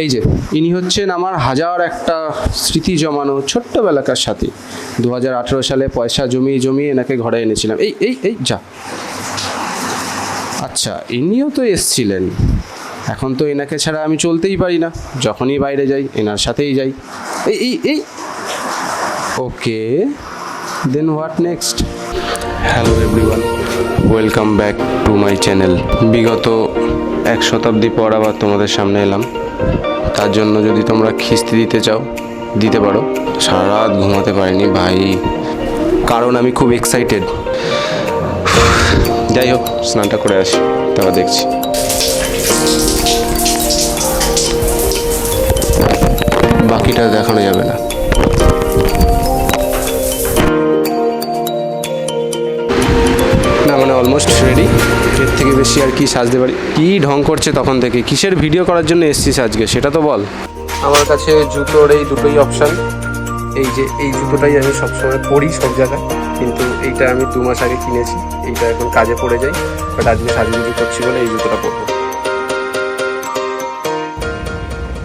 এই যে ইনি হচ্ছেন আমার হাজার একটা স্মৃতি জমানো ছোট্টবেলাকার সাথী। 2018 সালে পয়সা জমিয়ে জমিয়ে এনাকে ঘরে এনেছিলাম। এই এই এই যা, আচ্ছা ইনিও তো এসছিলেন। এখন তো এনাকে ছাড়া আমি চলতেই পারি না, যখনই বাইরে যাই এনার সাথেই যাই। এই এই এই okay, then what next? Hello everyone, welcome back to my channel. বিগত 1 শতাব্দী পর আবার তোমাদের সামনে এলাম। তার জন্য যদি তোমরা খিস্তি দিতে চাও দিতে পারো। সারা রাত ঘুমাতে পারিনি ভাই, কারণ আমি খুব এক্সাইটেড। যাই হোক, স্নানটা করে আসি, তারপর দেখছি। বাকিটা দেখানো যাবে না। না মানে অলমোস্ট রেডি। এর থেকে বেশি আর কি সাজতে পারি? কি ঢং করছে তখন থেকে, কিসের ভিডিও করার জন্য এসছিস আজকে সেটা তো বল। আমার কাছে জুতোর এই দুটোই অপশান। এই যে এই জুতোটাই আমি সবসময় পরি সব জায়গায়, কিন্তু এইটা আমি 2 মাস আগে কিনেছি। এইটা এখন কাজে পড়ে যাই, বাট আজকে সাজুগুজু করছি বলে এই জুতোটা পরবো।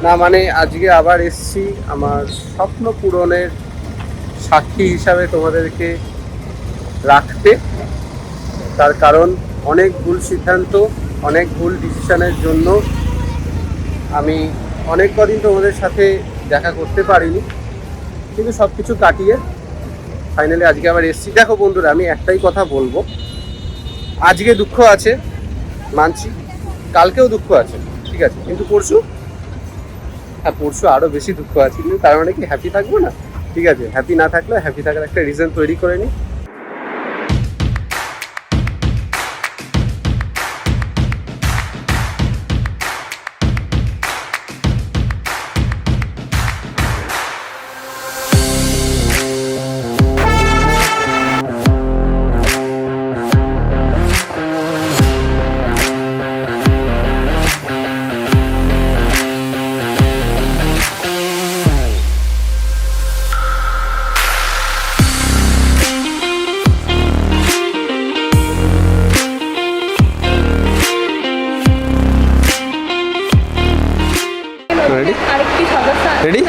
না মানে আজকে আবার এসছি আমার স্বপ্ন পূরণের সাক্ষী হিসাবে তোমাদেরকে রাখতে। তার কারণ অনেক ভুল সিদ্ধান্ত, অনেক ভুল ডিসিশনের জন্য আমি অনেক কদিন তোমাদের সাথে দেখা করতে পারিনি, কিন্তু সব কিছু কাটিয়ে ফাইনালি আজকে আবার এসছি। দেখো বন্ধুরা, আমি একটাই কথা বলবো, আজকে দুঃখ আছে মানছি, কালকেও দুঃখ আছে, ঠিক আছে, কিন্তু পরশু আরও বেশি দুঃখ আছে। কিন্তু তার মানে কি হ্যাপি থাকবো না? ঠিক আছে, হ্যাপি না থাকলে হ্যাপি থাকার একটা রিজন তৈরি করে নিই। রেডি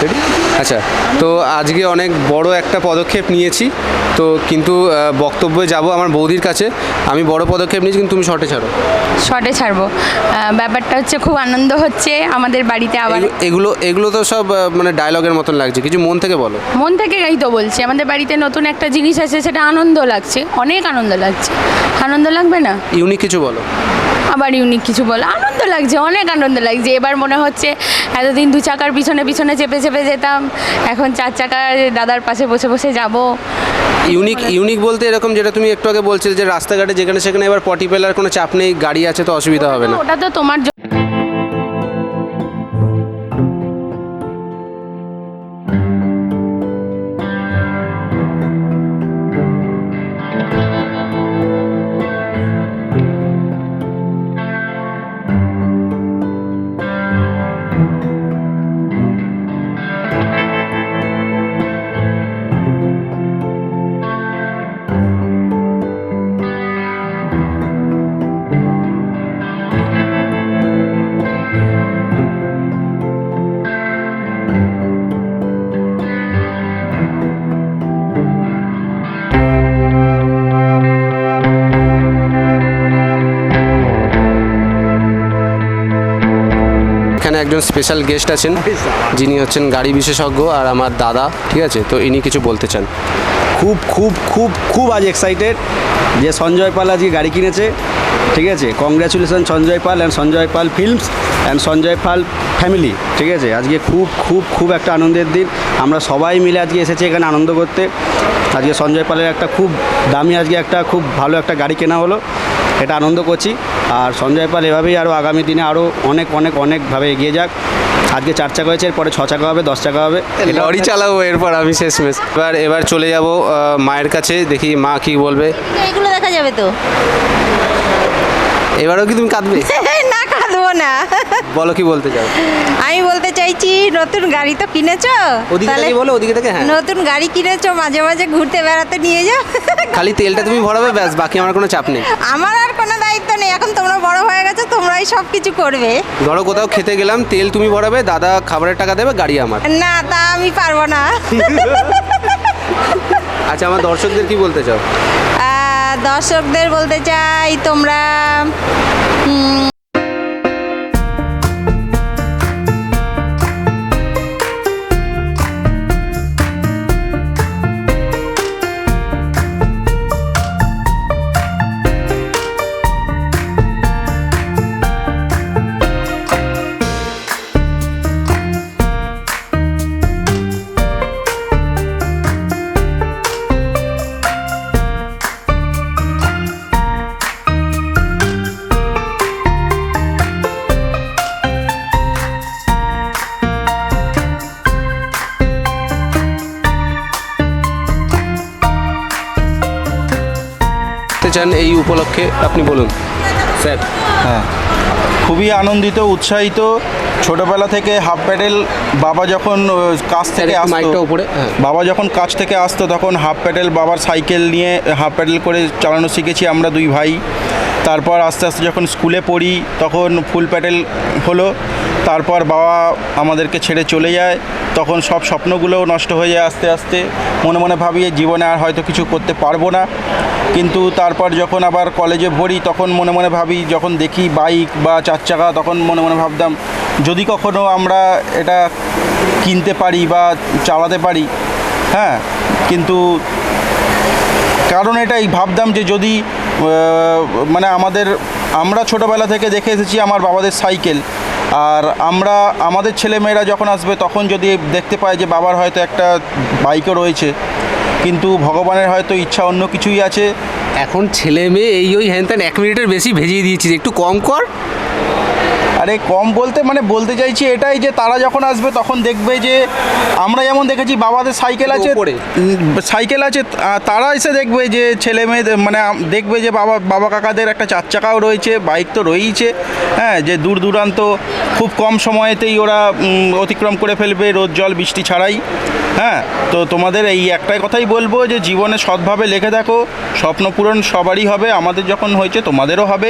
রেডি আচ্ছা, তো আজকে অনেক বড় একটা পদক্ষেপ নিয়েছি তো, কিন্তু বক্তব্যে যাব আমার বৌদির কাছে। আমি বড় পদক্ষেপ নিয়েছি, কিন্তু তুমি শর্টে ছাড়বো। ব্যাপারটা হচ্ছে খুব আনন্দ হচ্ছে আমাদের বাড়িতে আবার। এগুলো তো সব মানে ডায়লগের মতন লাগছে, কিছু মন থেকে বলো। মন থেকেই তো বলছি, আমাদের বাড়িতে নতুন একটা জিনিস আছে, সেটা আনন্দ লাগছে, অনেক আনন্দ লাগছে। আনন্দ লাগবে না? ইউনিক কিছু বলো। আবার ইউনিক কিছু বলো। আনন্দ লাগছে, অনেক আনন্দ লাগছে। এবার মনে হচ্ছে এতদিন 2 চাকার পিছনে পিছনে চেপে চেপে যেতাম, এখন 4 চাকার দাদার পাশে বসে বসে যাব। ইউনিক বলতে এরকম, যেটা তুমি একটু আগে বলছিলে যে রাস্তাঘাটে যেখানে সেখানে এবার পটি ফেলার কোনো চাপ নেই, গাড়ি আছে তো অসুবিধা হবে না। ওটা তো তোমার একজন স্পেশাল গেস্ট আছেন, যিনি হচ্ছেন গাড়ি বিশেষজ্ঞ আর আমার দাদা, ঠিক আছে, তো ইনি কিছু বলতে চান। খুব খুব খুব খুব আজ এক্সাইটেড যে সঞ্জয় পাল আজকে গাড়ি কিনেছে, ঠিক আছে। Congratulation Sanjay Pal and Sanjay Pal films and Sanjay Pal family, ঠিক আছে। আজকে খুব খুব খুব একটা আনন্দের দিন। আমরা সবাই মিলে আজকে এসেছি এখানে আনন্দ করতে। আজকে সঞ্জয় পালের একটা খুব দামি, আজকে একটা খুব ভালো একটা গাড়ি কেনা হলো, এটা আনন্দ করছি। আর সঞ্জয় পাল এভাবেই আরও আগামী দিনে আরও অনেকভাবে এগিয়ে যাক। আজকে 4 চাকা হয়েছে, এরপরে 6 চাকা হবে, 10 চাকা হবে, লরি চালাবো এরপর আমি শেষমেশ। এবার চলে যাব মায়ের কাছে, দেখি মা কি বলবে। এগুলো দেখা যাবে তো। এবারও কি তুমি কাঁদবে? না, কাঁদবো না। বলো কি বলতে চাও। আমি বলতে চাইছি, নতুন গাড়ি তো কিনেছো, ওদিকে থেকে বলো, ওদিকে থেকে। হ্যাঁ, নতুন গাড়ি কিনেছো, মাঝে মাঝে ঘুরতে বেড়াতে নিয়ে যাও। খালি তেলটা তুমি ভরাবে, ব্যাস, বাকি আমার কোনো চাপ নেই। আমার আর কোনো দায়িত্ব নেই, এখন তোমরা বড় হয়ে গেছো, তোমরাই সব কিছু করবে। ধরো কোথাও খেতে গেলাম, তেল তুমি ভরাবে, দাদা খাবারের টাকা দেবে, গাড়ি আমার। না, তা আমি পারবো না। আচ্ছা, আমার দর্শকদের কি বলতে চাও? দর্শকদের বলতে চাই, তোমরা চান এই উপলক্ষে আপনি বলুন স্যার। হ্যাঁ, খুবই আনন্দিত, উৎসাহিত। ছোটবেলা থেকে হাফ প্যাডেল বাবা যখন কাজ থেকে আসতো, মাইকটা উপরে, হ্যাঁ। বাবা যখন কাজ থেকে আসতো তখন হাফ প্যাডেল, বাবার সাইকেল নিয়ে হাফ প্যাডেল করে চালানো শিখেছি আমরা দুই ভাই। তারপর আস্তে আস্তে যখন স্কুলে পড়ি তখন ফুল প্যাডেল হলো। তারপর বাবা আমাদেরকে ছেড়ে চলে যায়, তখন সব স্বপ্নগুলোও নষ্ট হয়ে যায় আস্তে আস্তে। মনে মনে ভাবি এই জীবনে আর হয়তো কিছু করতে পারবো না। কিন্তু তারপর যখন আবার কলেজে ভরি তখন মনে মনে ভাবি, যখন দেখি বাইক বা চার চাকা, তখন মনে মনে ভাবতাম যদি কখনো আমরা এটা কিনতে পারি বা চালাতে পারি। হ্যাঁ, কিন্তু কারণ এটাই ভাবতাম যে যদি মানে আমরা ছোটোবেলা থেকে দেখে এসেছি আমার বাবাদের সাইকেল, আর আমাদের ছেলেমেয়েরা যখন আসবে তখন যদি দেখতে পায় যে বাবার হয়তো একটা বাইকও রয়েছে, কিন্তু ভগবানের হয়তো ইচ্ছা অন্য কিছুই আছে। এখন ছেলে মেয়ে এই ওই হ্যান ত্যান 1 মিনিটের বেশি ভেজিয়ে দিয়েছিস, একটু কম কর। আরে কম বলতে মানে বলতে চাইছি এটাই যে তারা যখন আসবে তখন দেখবে যে আমরা যেমন দেখেছি বাবাদের সাইকেল আছে, উপরে। সাইকেল আছে, তারা এসে দেখবে যে ছেলে মেয়েদের মানে দেখবে যে বাবা কাকাদের একটা চার চাকাও রয়েছে, বাইক তো রয়েইছে। হ্যাঁ, যে দূর দূরান্ত খুব কম সময়েতেই ওরা অতিক্রম করে ফেলবে, রোদ জল বৃষ্টি ছাড়াই। হ্যাঁ, তো তোমাদের এই একটাই কথাই বলবো যে জীবনে সৎভাবে লেগে থাকো, স্বপ্ন পূরণ সবারই হবে, আমাদের যখন হয়েছে তোমাদেরও হবে।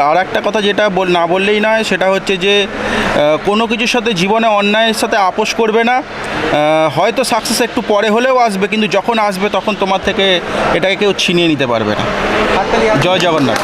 আর একটা কথা যেটা না বললেই নয়, সেটা হচ্ছে যে কোনো কিছুর সাথে জীবনে অন্যায়ের সাথে আপোষ করবে না। হয়তো সাকসেস একটু পরে হলেও আসবে, কিন্তু যখন আসবে তখন তোমার থেকে এটাকে কেউ ছিনিয়ে নিতে পারবে না। জয় জগন্নাথ।